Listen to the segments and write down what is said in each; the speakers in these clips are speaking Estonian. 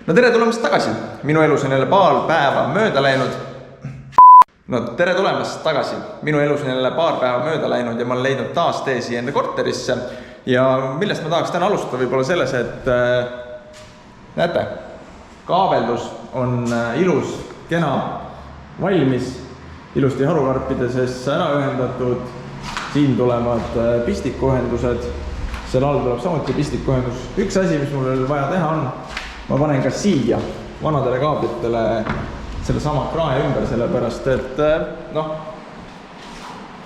No tere tulemast tagasi. Minu elus on jälle paar päeva mööda läinud. Tere tulemast tagasi. Minu elus on jälle paar päeva mööda läinud ja ma olen leidnud taas tee siia enda korterisse. Ja millest ma tahaks täna alustada võib-olla selles, et näete, kaabeldus on ilus, kena, valmis, ilusti harukarpide sees ära ühendatud. Siin tulevad pistikuühendused, seal all tuleb samuti pistikuühendus. Üks asi, mis mul veel vaja teha on, ma panen ka siia vanadele kaablitele selle sama krae ümber, sellepärast, et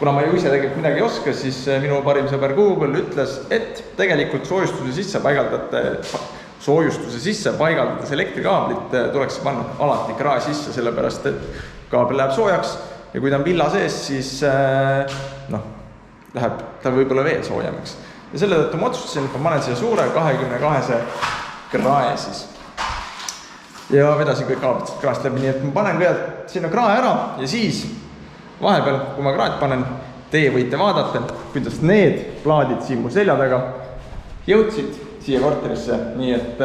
kuna ma ju ise tegelikult midagi ei oska, siis minu parim sõber Google ütles, et tegelikult soojustuse sisse paigaldades elektrikaablit tuleks panna alati krae sisse, sellepärast, et kaabel läheb soojaks ja kui ta on villa sees, siis läheb ta võib-olla veel soojemaks. Ja selle tõttu ma otsustasin, et ma panen siia suure 22 krae siis. Ja vedasin kõik kaablid kraast läbi, nii et ma panen kõigepealt sinna krae ära ja siis vahepeal, kui ma kraed panen, teie võite vaadata, kuidas need plaadid siin mu selja taga jõudsid siia korterisse, nii et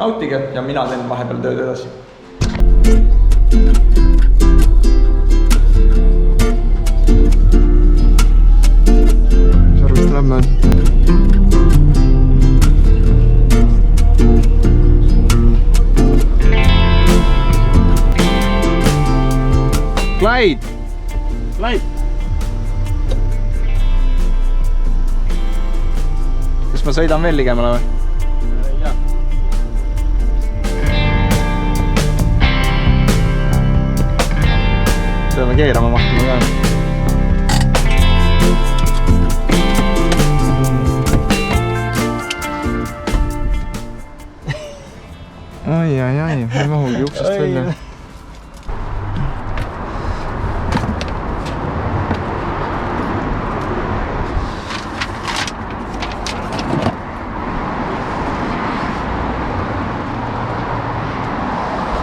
nautige ja mina teen vahepeal tööd edasi. Mis arvist lämme? Clyde! Kas ma sõidan veel ligemale või? Jah. Peame keerama mahtuma ka. Ai, ma ei mahugi uksest välja.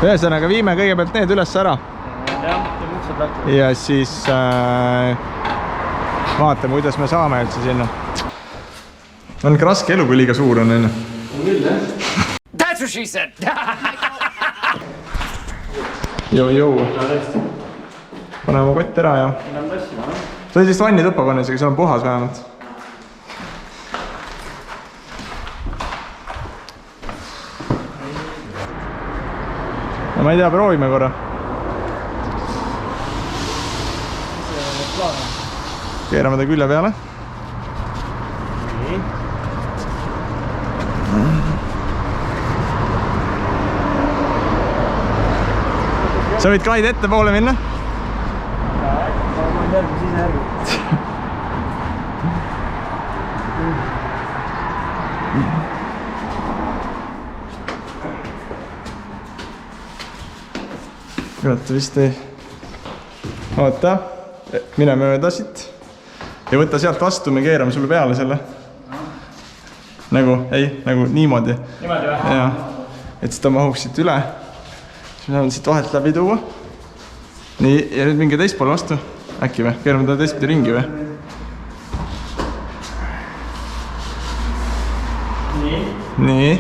Ühesõnaga viime kõigepealt need üles ära. Ja siis vaatame, kuidas me saame üldse sinna. On ikka raske elu, kui liiga suur on enne. On küll, jah? That's what she said! Jou. Pane oma kott ära ja... Sa võid vist vanni tuppa panna, isegi seal on puhas vähemalt. Ma ei tea, proovime korra. Keerame ta külje peale. Sa võid Clyde ette poole minna? Ma olen järgi, siis järgi. Kurat, vist ei... Oota, mine mööda siit. Ja võtta sealt vastu, me keerame sulle peale selle. Nagu niimoodi. Niimoodi või? Jaa. Et seda mahuks siit üle. Siis me saame siit vahelt läbi tuua. Nii, ja nüüd mingi teist poole vastu. Äkki või? Keerame ta teistpidi ringi või? Nii.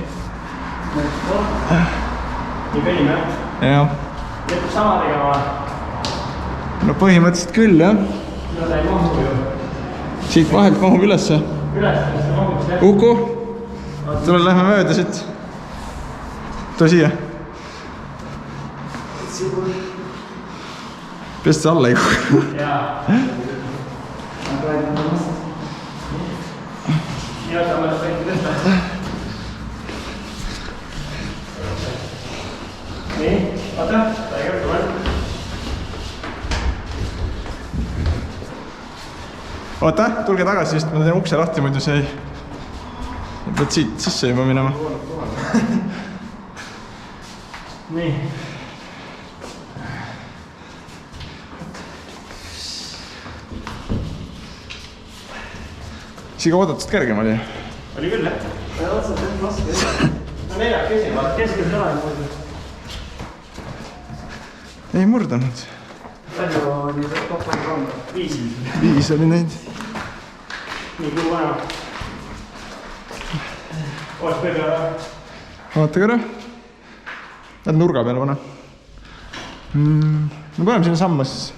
Nii penime? Jah. Jätub sama tegema või? No põhimõtteliselt küll, jah. No ta ei mahu ju. Siit vahelt mahub ülesse. Ülesse, ta mahub siit. Uku. Tule lähme mööda siit. Tule siia. Peast see alla ei kuhu. Jaa. Ja ta mõttes võiti tõsta. Nii, vaata, ta ei kõrtu veel. Oota, tulge tagasi, sest ma teen ukse lahti, muidu see ei... Pead siit sisse juba minema. Nii. Siga oodatust kergem oli. Oli küll, jah? Ja otsad, et laske. No neljak kesima, keskelt ära ei murdu. Ei murdanud. Palju oli see koppan kanda? 5 oli neid. Nii kui vaja. Oot peale ära. Vaata korra. Lähed nurga peale pane. No paneme sinna samma siis.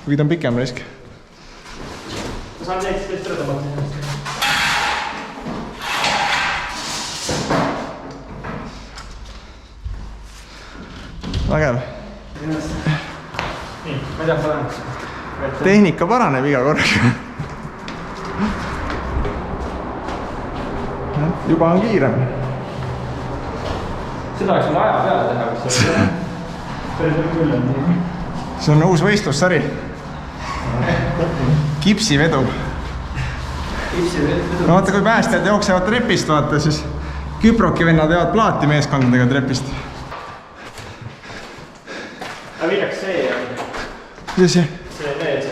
Kuigi ta on pikem risk. Ma saan näiteks teist ära tõmmata. Vägev. Nii, ma ei tea, paraneks. Tehnika paraneb iga kord. Juba on kiirem. Seda oleks mul aja peale teha, kus see on. Küll on nii. See on uus võistlussari. Kipsivedu. No vaata, kui päästjad jooksevad trepist, vaata, siis Küproki vennad jäävad plaati meeskondadega trepist. Aga milleks see on? Mis see? See need.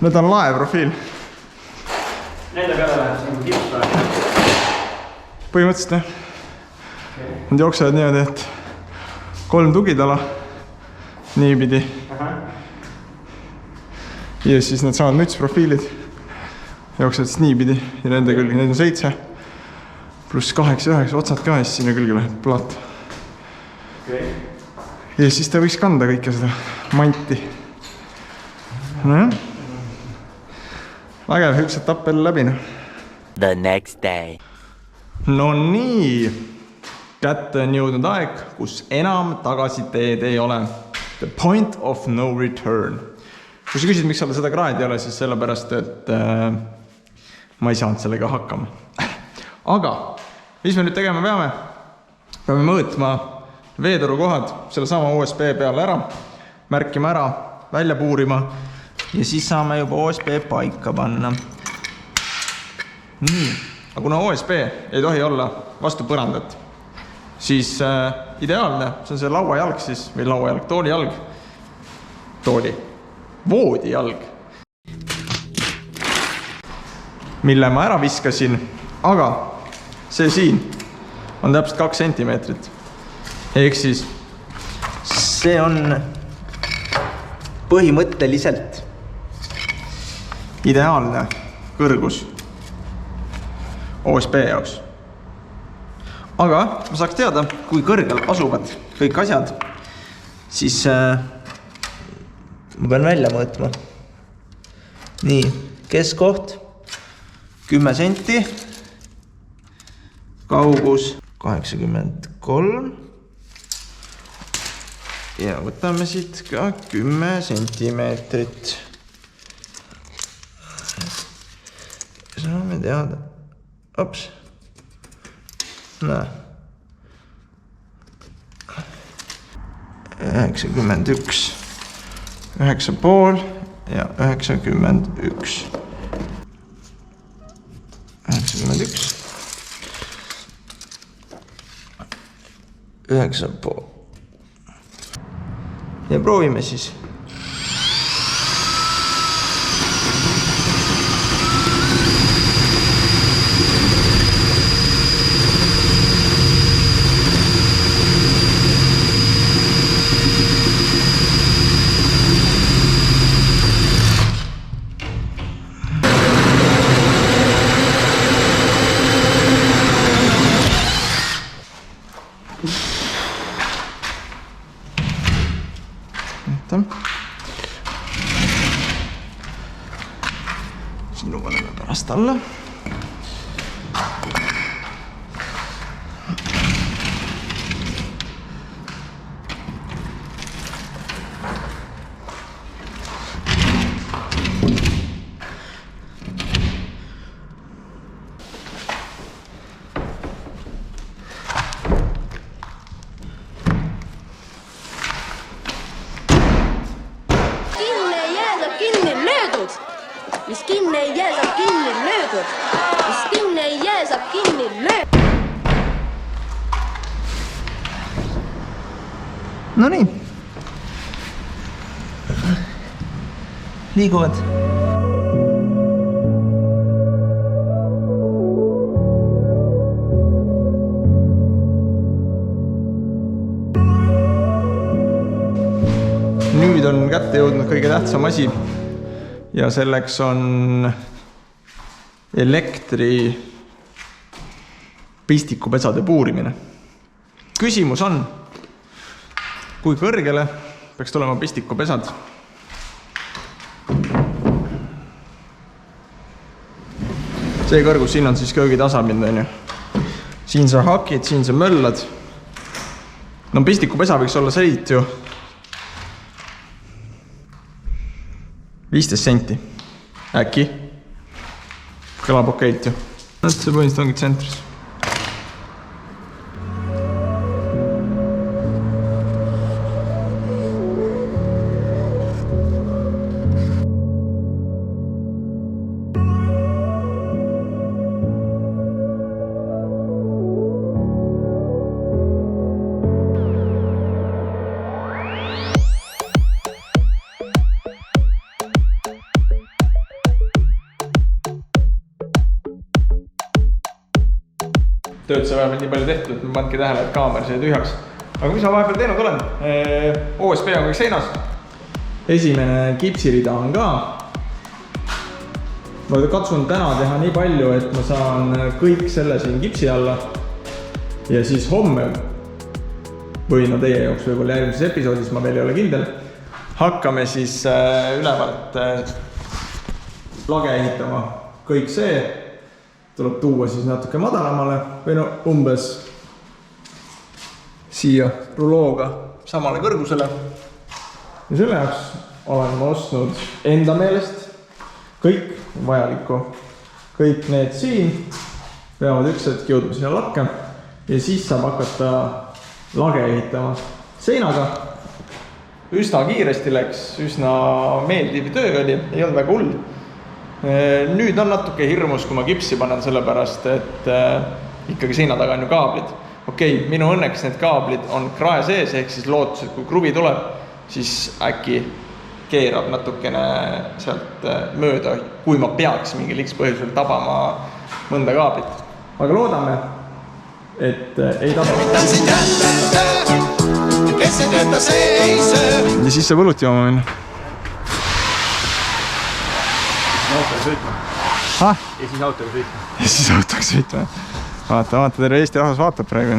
Need on laeprofiil. Nende peale läheb siin kipspäev. Põhimõtteliselt jah. Nad jooksevad niimoodi, et 3 tugitala niipidi. Ja siis need samad mütsprofiilid jooksevad siis niipidi ja nende külge, neid on 7 pluss 8 ja 9 otsad ka ja siis sinna külge läheb plaat. Ja siis ta võiks kanda kõike seda manti. No jah. Vägev, üks etapp veel läbi. The next day. No nii. Kätte on jõudnud aeg, kus enam tagasiteed ei ole. The point of no return. Kui sa küsid, miks seal seda kraadi ei ole, siis sellepärast, et ma ei saanud sellega hakkama. Aga, mis me nüüd tegema peame? Peame mõõtma veetoru kohad selle sama OSB peale ära, märkima ära, välja puurima ja siis saame juba OSB paika panna. Nii, aga kuna OSB ei tohi olla vastu põrandat, siis ideaalne, see on see lauajalg siis, või lauajalg, voodijalg, mille ma ära viskasin, aga see siin on täpselt 2 sentimeetrit. Ehk siis see on põhimõtteliselt ideaalne kõrgus OSB jaoks. Aga ma saaks teada, kui kõrgel asuvad kõik asjad, siis ma pean välja mõõtma. Nii, keskkoht 10 senti, kaugus 83 ja võtame siit ka 10 sentimeetrit. Saame teada. Ops. Näe. 91. 9,5 ja 91. 91. 9,5. Ja proovime siis. Sinu paneme pärast alla. Mis kinni ei jää, saab kinni löödud. Mis kinni ei jää, saab kinni löödud. No nii. Liiguvad. Nüüd on kätte jõudnud kõige tähtsam asi. Ja selleks on elektri pistikupesade puurimine. Küsimus on, kui kõrgele peaks tulema pistikupesad? See kõrgus siin on siis köögi tasapind, on ju. Siin sa hakid, siin sa möllad. No pistikupesa võiks olla seit ju 15 senti. Äkki? Kõlab okeilt ju. See põhimõtteliselt ongi tsentris. Tööd sai vahepeal nii palju tehtud, et ma pandki tähele, et kaamera sai tühjaks. Aga mis ma vahepeal teinud olen? OSB on kõik seinas. Esimene kipsirida on ka. Ma katsun täna teha nii palju, et ma saan kõik selle siin kipsi alla. Ja siis homme, või no teie jooks võib-olla järgmises episoodis, ma veel ei ole kindel, hakkame siis ülevalt lage ehitama kõik see. Tuleb tuua siis natuke madalamale või no umbes siia rulooga samale kõrgusele. Ja selle jaoks olen ma ostnud enda meelest kõik vajalikku. Kõik need siin peavad üks hetk jõudma sinna lakke ja siis saab hakata lage ehitama seinaga. Üsna kiiresti läks, üsna meeldiv töö oli, ei olnud väga hull. Nüüd on natuke hirmus, kui ma kipsi panen sellepärast, et ikkagi seina taga on ju kaablid. Okei, minu õnneks need kaablid on krae sees, ehk siis lootus, et kui kruvi tuleb, siis äkki keerab natukene sealt mööda, kui ma peaks mingil X põhjusel tabama mõnda kaablit. Aga loodame, et ei taba. Ja siis see võluti oma minna. Ja siis autoga sõitma. Ja siis autoga sõitma. Vaata, terve Eesti rahvas vaatab praegu.